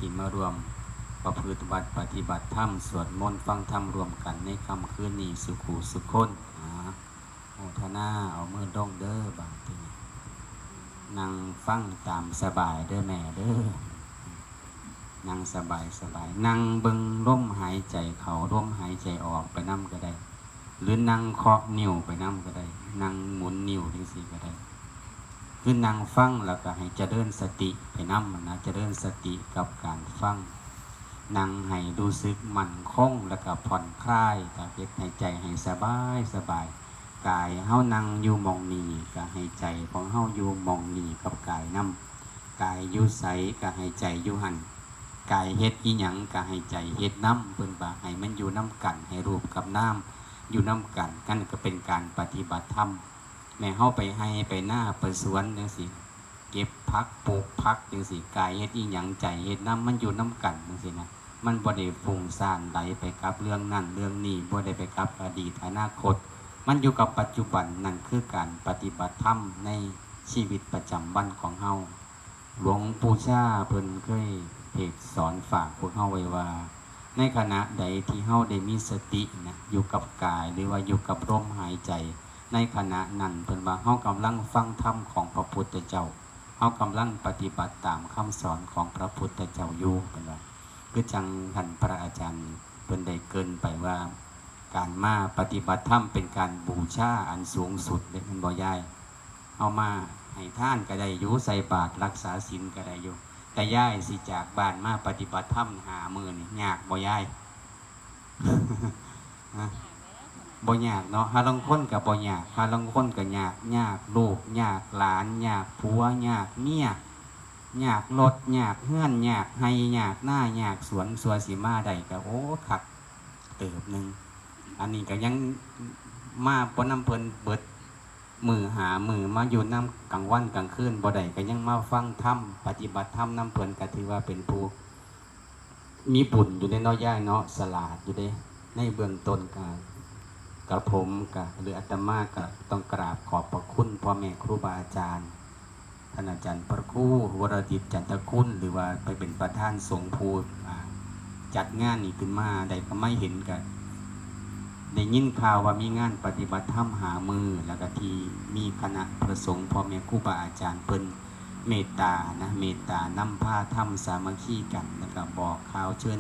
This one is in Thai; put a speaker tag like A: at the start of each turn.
A: ที่มารวมประพฤติบัติปฏิบัติธรรมสวดมนต์ฟังธรรมรวมกันในค่ำคืนนี้สุขูสุขคนโมทนาเอามือดงเด้อบางทีนั่งฟังตามสบายเด้อแม่เด้อนั่งสบายนั่งเบิ่งลมหายใจเข้าลมหายใจออกไปนำก็ได้หรือนั่งเคาะนิ้วไปนำก็ได้นั่งหมุนนิ้วจังซี่ก็ได้คือนั่งฟังแล้วก็ให้เจริญสติไปนำนะเจริญสติกับการฟังนั่งให้รู้สึกมั่นคงแล้วก็ผ่อนคลายก็เฮ็ดให้ใจให้สบายกายเฮานั่งอยู่มองนี้ก็ให้ใจของเฮาอยู่มองนี้กับกายนำกายอยู่ไสก็ให้ใจอยู่หั่นกายเฮ็ดอีหยังก็ให้ใจเฮ็ดนำเพิ่นว่าให้มันอยู่นำกันให้รูปกับน้ำอยู่นำกันกันก็เป็นการปฏิบัติธรรมแม่เฮาไปให้ไปหน้าไปสวนจังซี่เก็บผักปลูกผักจังซี่กายเฮ็ดอีหยังใจเฮ็ดนำมันอยู่นำกันจังซี่นะมันบ่ได้ฟุ้งซ่านไหลไปกับเรื่องนั้นเรื่องนี้บ่ได้ไปกับอดีตอนาคตมันอยู่กับปัจจุบันนั่นคือการปฏิบัติธรรมในชีวิตประจำวันของเฮาหลวงปู่ชาเพิ่นเคยเทศสอนฝากพวกเฮาไว้ว่าในขณะใดที่เฮาได้มีสตินะอยู่กับกายหรือว่าอยู่กับลมหายใจในขณะนั้นเพิ่นว่าเฮากำลังฟังธรรมของพระพุทธเจ้าเฮากำลังปฏิบัติตามคำสอนของพระพุทธเจ้าอยู่เพิ่นว่าคือจังท่านพระอาจารย์เพิ่นได้เกินไปว่าการมาปฏิบัติธรรมเป็นการบูชาอันสูงสุดเด้มันบ่ยายเอามาให้ทานก็ได้อยู่ใส่บาตรรักษาศีลก็ได้อยู่แต่ยายสิจากบ้านมาปฏิบัติธรรมหามื้อนี่ยากบ่ยาย บ่ยากเนาะหาลางคนก็บ่ยากหาลางคนก็ยากลูกยากหลานยากผัวยากเมียยากรถยากเฮือนยากไห้ยากหน้ายากสวนสัวสิมาได้ก็โอ้คักเติบนึงอันนี้ก็ยังมาบ่นำเพิ่นเบิดมือหามือมาอยู่นำกลางวันกลางคืนบ่ได้ก็ยังมาฟังธรรมปฏิบัติธรรมนำเพิ่นก็ถือว่าเป็นผู้มีบุญอยู่ในน้อยย่ายเนาะสลาดอยู่เด้ในเบื้องต้นกับผมกับหรืออาตมาก็ต้องกราบขอบพระคุณพ่อแม่ครูบาอาจารย์ท่านอาจารย์พระครูวรดิตจันทคุณหรือว่าไปเป็นประธานสงฆ์ภูจัดงานนี้ขึ้นมาได้ก็ไม่เห็นกันได้ยินข่าวว่ามีงานปฏิบัติธรรมหามือแล้วก็ที่มีคณะประสงค์พ่อแม่ครูบาอาจารย์เพิ่นเมตตานำผ้าธรรมสามัคคีกันแล้วก็บอกข่าวเชิญ